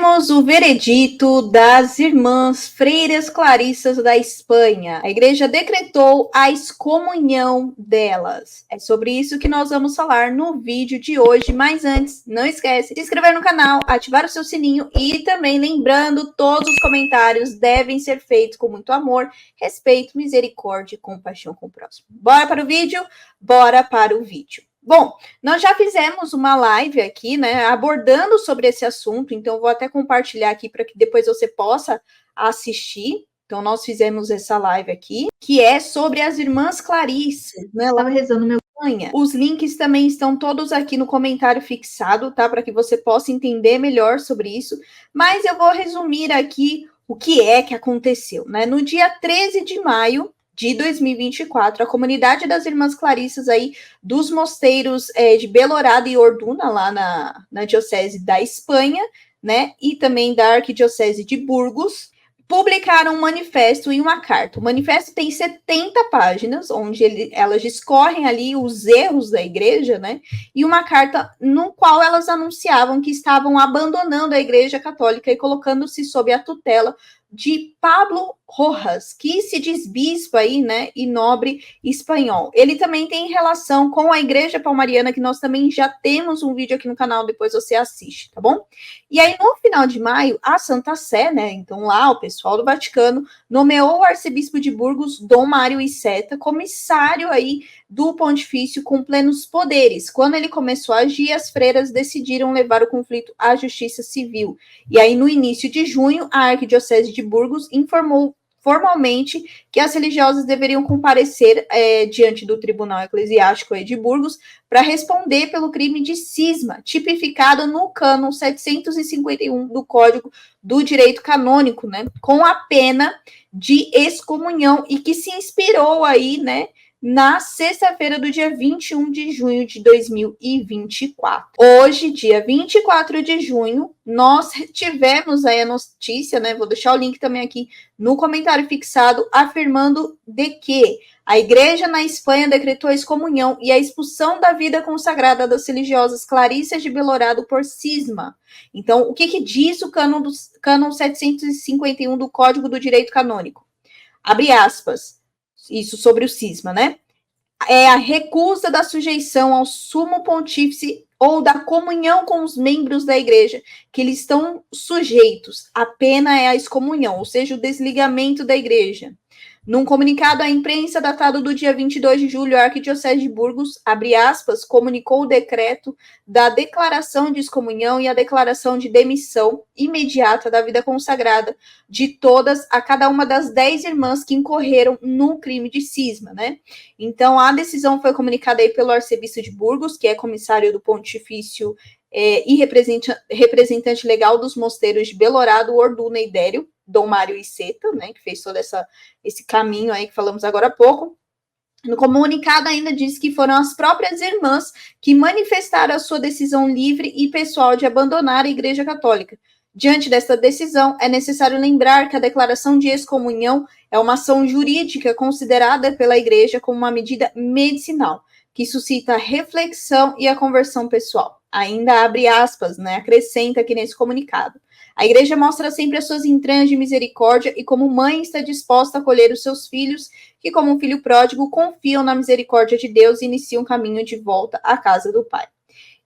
Temos o veredito das irmãs freiras clarissas da Espanha. A igreja decretou a excomunhão delas. É sobre isso que nós vamos falar no vídeo de hoje. Mas antes, não esquece de se inscrever no canal, ativar o seu sininho e também lembrando, todos os comentários devem ser feitos com muito amor, respeito, misericórdia e compaixão com o próximo. Bora para o vídeo? Bora para o vídeo. Bom, nós já fizemos uma live aqui, né, abordando sobre esse assunto, então eu vou até compartilhar aqui para que depois você possa assistir. Então, nós fizemos essa live aqui, que é sobre as irmãs Clarissas, né? Estava rezando meu sonho. Os links também estão todos aqui no comentário fixado, tá? Para que você possa entender melhor sobre isso. Mas eu vou resumir aqui o que é que aconteceu, né? No dia 13 de maio de 2024, a comunidade das Irmãs Clarissas aí dos mosteiros de Belorado e Orduna, lá na Diocese da Espanha, né, e também da Arquidiocese de Burgos, publicaram um manifesto e uma carta. O manifesto tem 70 páginas, onde elas discorrem ali os erros da igreja, né, e uma carta no qual elas anunciavam que estavam abandonando a Igreja Católica e colocando-se sob a tutela de Pablo Rojas, que se diz bispo aí, né, e nobre espanhol. Ele também tem relação com a Igreja Palmariana, que nós também já temos um vídeo aqui no canal, depois você assiste, tá bom? E aí, no final de maio, a Santa Sé, né, então lá o pessoal do Vaticano nomeou o arcebispo de Burgos, Dom Mário Iceta, comissário aí do pontifício com plenos poderes. Quando ele começou a agir, as freiras decidiram levar o conflito à justiça civil. E aí, no início de junho, a Arquidiocese de Burgos informou formalmente que as religiosas deveriam comparecer diante do Tribunal Eclesiástico de Burgos para responder pelo crime de cisma, tipificado no cânon 751 do Código do Direito Canônico, né, com a pena de excomunhão e que se inspirou aí, né, na sexta-feira do dia 21 de junho de 2024. Hoje, dia 24 de junho, nós tivemos aí a notícia, né? Vou deixar o link também aqui no comentário fixado, afirmando de que a igreja na Espanha decretou a excomunhão e a expulsão da vida consagrada das religiosas Clarissas de Belorado por cisma. Então, o que diz o cânon 751 do Código do Direito Canônico? Abre aspas. Isso sobre o cisma, né? É a recusa da sujeição ao sumo pontífice ou da comunhão com os membros da igreja, que eles estão sujeitos. A pena é a excomunhão, ou seja, o desligamento da igreja. Num comunicado à imprensa datado do dia 22 de julho, a Arquidiocese de Burgos, abre aspas, comunicou o decreto da declaração de excomunhão e a declaração de demissão imediata da vida consagrada de todas a cada uma das 10 irmãs que incorreram no crime de cisma, né? Então, a decisão foi comunicada aí pelo arcebispo de Burgos, que é comissário do pontifício e representante legal dos mosteiros de Belorado, Orduna e Dério, Dom Mário Iceta, né, que fez todo esse caminho aí que falamos agora há pouco. No comunicado ainda diz que foram as próprias irmãs que manifestaram a sua decisão livre e pessoal de abandonar a Igreja Católica. Diante desta decisão, é necessário lembrar que a declaração de excomunhão é uma ação jurídica considerada pela Igreja como uma medida medicinal, que suscita a reflexão e a conversão pessoal. Ainda abre aspas, né, acrescenta aqui nesse comunicado. A igreja mostra sempre as suas entranhas de misericórdia e como mãe está disposta a acolher os seus filhos que, como um filho pródigo, confiam na misericórdia de Deus e iniciam o caminho de volta à casa do Pai.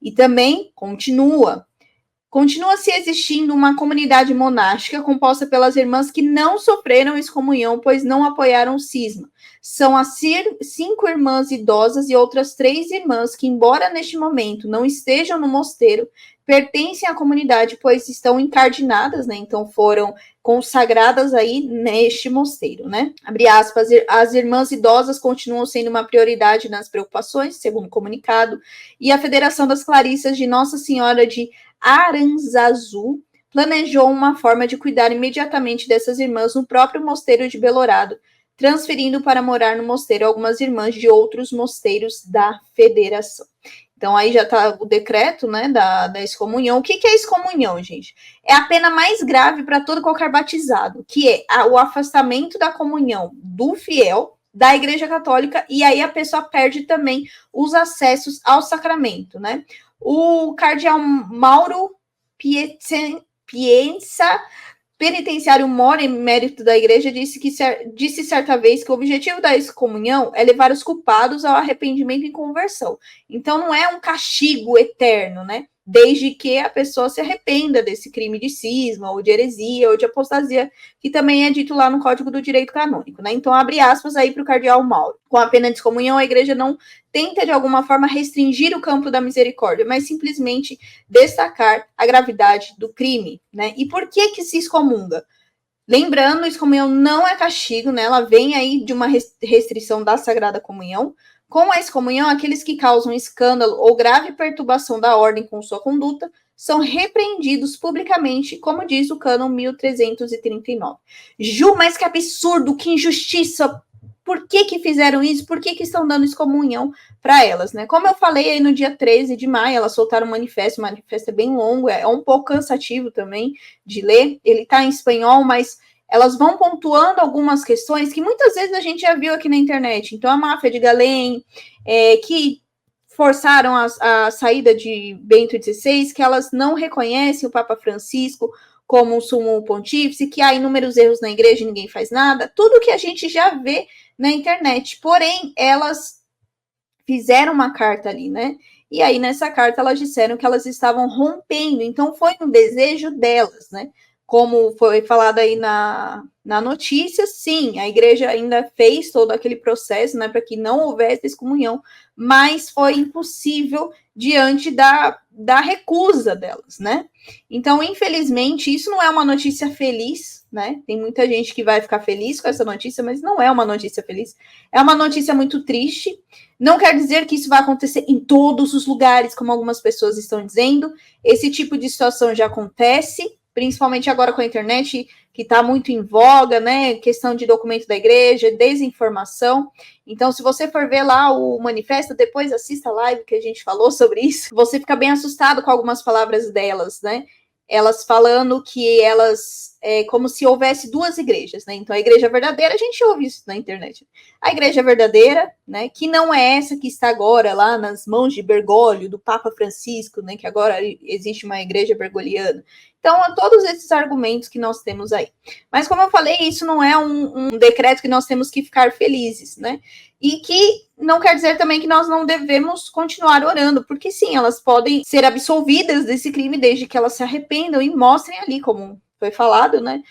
E também continua-se existindo uma comunidade monástica composta pelas irmãs que não sofreram excomunhão, pois não apoiaram o cisma. São as 5 irmãs idosas e outras 3 irmãs que, embora neste momento não estejam no mosteiro, pertencem à comunidade, pois estão encardinadas, né? Então foram consagradas aí neste mosteiro, né? Abre aspas, as irmãs idosas continuam sendo uma prioridade nas preocupações, segundo o comunicado, e a Federação das Clarissas de Nossa Senhora de Aranzazu planejou uma forma de cuidar imediatamente dessas irmãs no próprio mosteiro de Belorado, transferindo para morar no mosteiro algumas irmãs de outros mosteiros da federação. Então, aí já está o decreto, né, da excomunhão. O que é excomunhão, gente? É a pena mais grave para todo qualquer batizado, que é o afastamento da comunhão do fiel da Igreja Católica, e aí a pessoa perde também os acessos ao sacramento, né? O cardeal Mauro Piensa Penitenciário Mora, em mérito da igreja, disse certa vez que o objetivo da excomunhão é levar os culpados ao arrependimento e conversão. Então, não é um castigo eterno, né? Desde que a pessoa se arrependa desse crime de cisma, ou de heresia, ou de apostasia, que também é dito lá no Código do Direito Canônico, né? Então, abre aspas aí para o cardeal Mauro. Com a pena de excomunhão, a igreja não tenta, de alguma forma, restringir o campo da misericórdia, mas simplesmente destacar a gravidade do crime, né? E por que se excomunga? Lembrando, a excomunhão não é castigo, né? Ela vem aí de uma restrição da Sagrada Comunhão. Com a excomunhão, aqueles que causam escândalo ou grave perturbação da ordem com sua conduta são repreendidos publicamente, como diz o cânon 1339. Ju, mas que absurdo, que injustiça! Por que fizeram isso? Por que estão dando excomunhão para elas, né? Como eu falei aí no dia 13 de maio, elas soltaram um manifesto, o manifesto é bem longo, é um pouco cansativo também de ler, ele está em espanhol, mas elas vão pontuando algumas questões que muitas vezes a gente já viu aqui na internet. Então, a máfia de Galém, que forçaram a saída de Bento XVI, que elas não reconhecem o Papa Francisco como um sumo pontífice, que há inúmeros erros na igreja e ninguém faz nada, tudo que a gente já vê na internet. Porém, elas fizeram uma carta ali, né? E aí, nessa carta, elas disseram que elas estavam rompendo. Então, foi um desejo delas, né? Como foi falado aí na notícia, sim, a igreja ainda fez todo aquele processo, né, para que não houvesse excomunhão, mas foi impossível diante da recusa delas, né? Então, infelizmente, isso não é uma notícia feliz, né? Tem muita gente que vai ficar feliz com essa notícia, mas não é uma notícia feliz. É uma notícia muito triste. Não quer dizer que isso vai acontecer em todos os lugares, como algumas pessoas estão dizendo. Esse tipo de situação já acontece, principalmente agora com a internet, que está muito em voga, né? Questão de documento da igreja, desinformação. Então, se você for ver lá o manifesto, depois assista a live que a gente falou sobre isso, você fica bem assustado com algumas palavras delas, né? Elas falando que elas como se houvesse duas igrejas, né? Então, a igreja verdadeira, a gente ouve isso na internet. A igreja verdadeira, né? Que não é essa que está agora lá nas mãos de Bergoglio, do Papa Francisco, né? Que agora existe uma igreja bergoliana. Então, todos esses argumentos que nós temos aí. Mas, como eu falei, isso não é um decreto que nós temos que ficar felizes, né? E que não quer dizer também que nós não devemos continuar orando, porque sim, elas podem ser absolvidas desse crime desde que elas se arrependam e mostrem ali, como foi falado, né,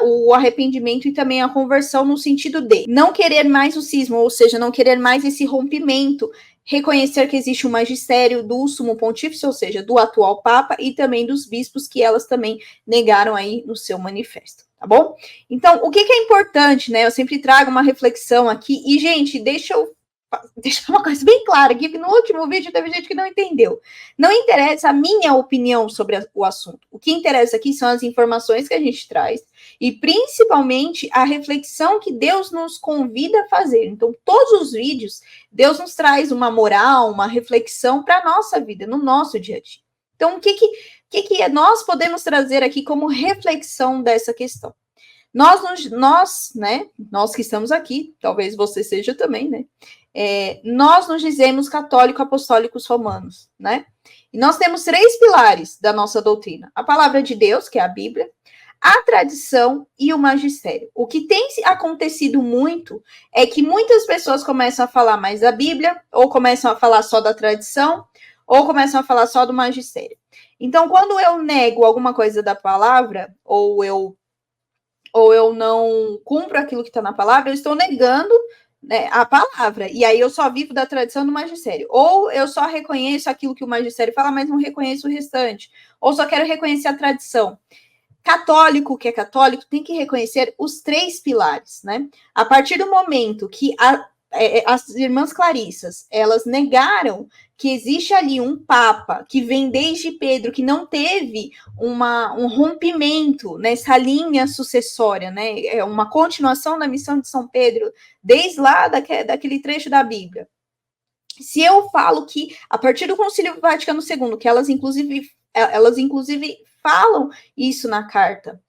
o arrependimento e também a conversão no sentido de não querer mais o cisma, ou seja, não querer mais esse rompimento, reconhecer que existe um magistério do sumo pontífice, ou seja, do atual papa e também dos bispos que elas também negaram aí no seu manifesto. Tá bom? Então, o que é importante, né? Eu sempre trago uma reflexão aqui. E, gente, deixa eu deixar uma coisa bem clara aqui, que no último vídeo teve gente que não entendeu. Não interessa a minha opinião sobre o assunto. O que interessa aqui são as informações que a gente traz e, principalmente, a reflexão que Deus nos convida a fazer. Então, todos os vídeos, Deus nos traz uma moral, uma reflexão para a nossa vida, no nosso dia a dia. Então, o que nós podemos trazer aqui como reflexão dessa questão? Nós, né, nós que estamos aqui, talvez você seja também, né, nós nos dizemos católico-apostólicos romanos, né, e nós temos 3 pilares da nossa doutrina: a palavra de Deus, que é a Bíblia, a tradição e o magistério. O que tem acontecido muito é que muitas pessoas começam a falar mais da Bíblia, ou começam a falar só da tradição, ou começam a falar só do magistério. Então, quando eu nego alguma coisa da palavra, ou eu não cumpro aquilo que está na palavra, eu estou negando, né, a palavra. E aí eu só vivo da tradição do magistério. Ou eu só reconheço aquilo que o magistério fala, mas não reconheço o restante. Ou só quero reconhecer a tradição. Católico, que é católico, tem que reconhecer os 3 pilares, né? A partir do momento que as irmãs Clarissas, elas negaram que existe ali um papa que vem desde Pedro, que não teve um rompimento nessa linha sucessória, né? É uma continuação da missão de São Pedro, desde lá daquele trecho da Bíblia. Se eu falo que, a partir do Concílio Vaticano II, que elas inclusive falam isso na carta,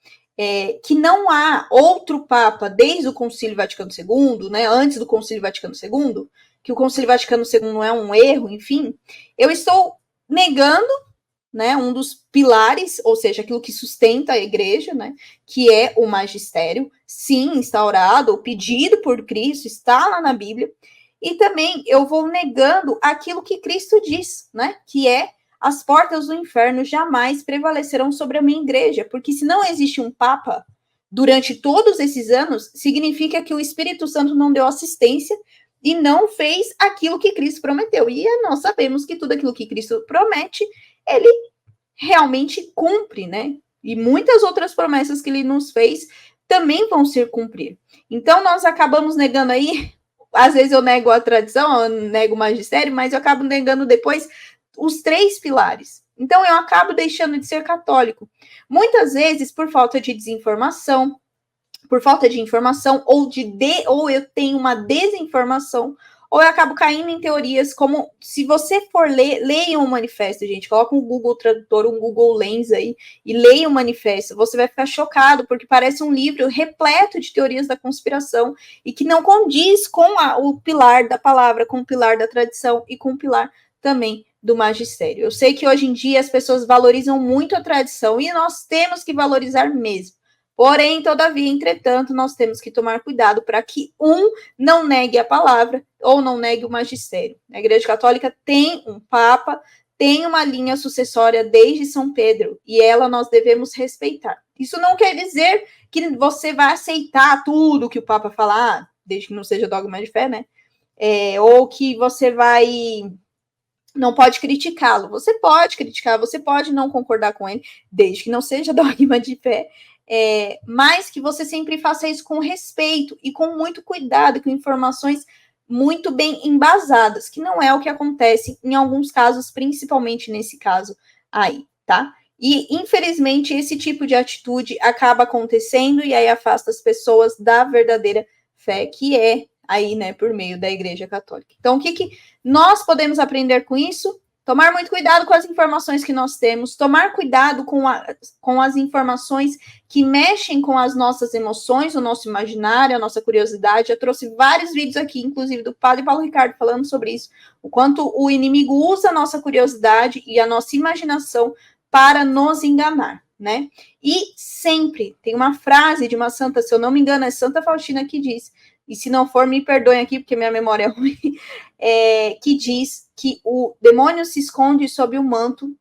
que não há outro Papa desde o Concílio Vaticano II, né, antes do Concílio Vaticano II, que o Concílio Vaticano II não é um erro, enfim, eu estou negando, né, um dos pilares, ou seja, aquilo que sustenta a igreja, né, que é o magistério, sim, instaurado, pedido por Cristo, está lá na Bíblia, e também eu vou negando aquilo que Cristo diz, né, que é as portas do inferno jamais prevalecerão sobre a minha igreja, porque se não existe um papa durante todos esses anos, significa que o Espírito Santo não deu assistência e não fez aquilo que Cristo prometeu. E nós sabemos que tudo aquilo que Cristo promete, ele realmente cumpre, né? E muitas outras promessas que ele nos fez também vão se cumprir. Então, nós acabamos negando aí, às vezes eu nego a tradição, eu nego o magistério, mas eu acabo negando depois os 3 pilares. Então, eu acabo deixando de ser católico. Muitas vezes, por falta de desinformação, por falta de informação, ou eu tenho uma desinformação, ou eu acabo caindo em teorias como, se você for leia um manifesto, gente, coloca um Google Tradutor, um Google Lens aí, e leia um manifesto, você vai ficar chocado, porque parece um livro repleto de teorias da conspiração, e que não condiz com o pilar da palavra, com o pilar da tradição, e com o pilar também do magistério. Eu sei que hoje em dia as pessoas valorizam muito a tradição, e nós temos que valorizar mesmo. Porém, todavia, entretanto, nós temos que tomar cuidado para que não negue a palavra ou não negue o magistério. A Igreja Católica tem um Papa, tem uma linha sucessória desde São Pedro, e ela nós devemos respeitar. Isso não quer dizer que você vai aceitar tudo que o Papa falar, desde que não seja dogma de fé, né? Ou que você não pode criticá-lo. Você pode criticar, você pode não concordar com ele, desde que não seja dogma de fé. Mas que você sempre faça isso com respeito e com muito cuidado, com informações muito bem embasadas, que não é o que acontece em alguns casos, principalmente nesse caso aí, tá? E, infelizmente, esse tipo de atitude acaba acontecendo e aí afasta as pessoas da verdadeira fé, que é aí, né, por meio da Igreja Católica. Então, o que nós podemos aprender com isso? Tomar muito cuidado com as informações que nós temos, tomar cuidado com as informações que mexem com as nossas emoções, o nosso imaginário, a nossa curiosidade. Eu trouxe vários vídeos aqui, inclusive do Padre Paulo Ricardo, falando sobre isso, o quanto o inimigo usa a nossa curiosidade e a nossa imaginação para nos enganar, né? E sempre tem uma frase de uma santa, se eu não me engano, é Santa Faustina que diz, e se não for, me perdoem aqui, porque minha memória é ruim, que diz que o demônio se esconde sob o manto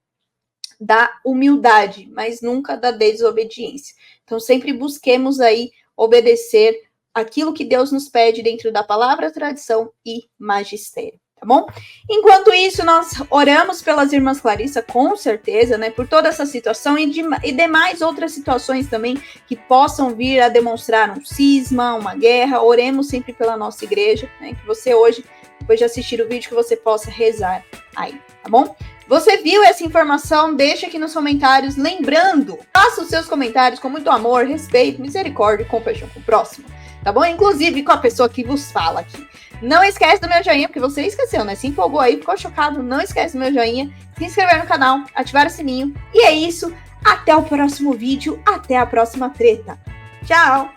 da humildade, mas nunca da desobediência. Então, sempre busquemos aí obedecer aquilo que Deus nos pede dentro da palavra, tradição e magistério, tá bom? Enquanto isso, nós oramos pelas irmãs Clarissa, com certeza, né, por toda essa situação e demais outras situações também que possam vir a demonstrar um cisma, uma guerra. Oremos sempre pela nossa igreja, né, que você hoje, depois de assistir o vídeo, que você possa rezar aí, tá bom? Você viu essa informação? Deixa aqui nos comentários. Lembrando, faça os seus comentários com muito amor, respeito, misericórdia e compaixão com o próximo, tá bom? Inclusive com a pessoa que vos fala aqui. Não esquece do meu joinha, porque você esqueceu, né? Se empolgou aí, ficou chocado. Não esquece do meu joinha, se inscrever no canal, ativar o sininho. E é isso. Até o próximo vídeo. Até a próxima treta. Tchau!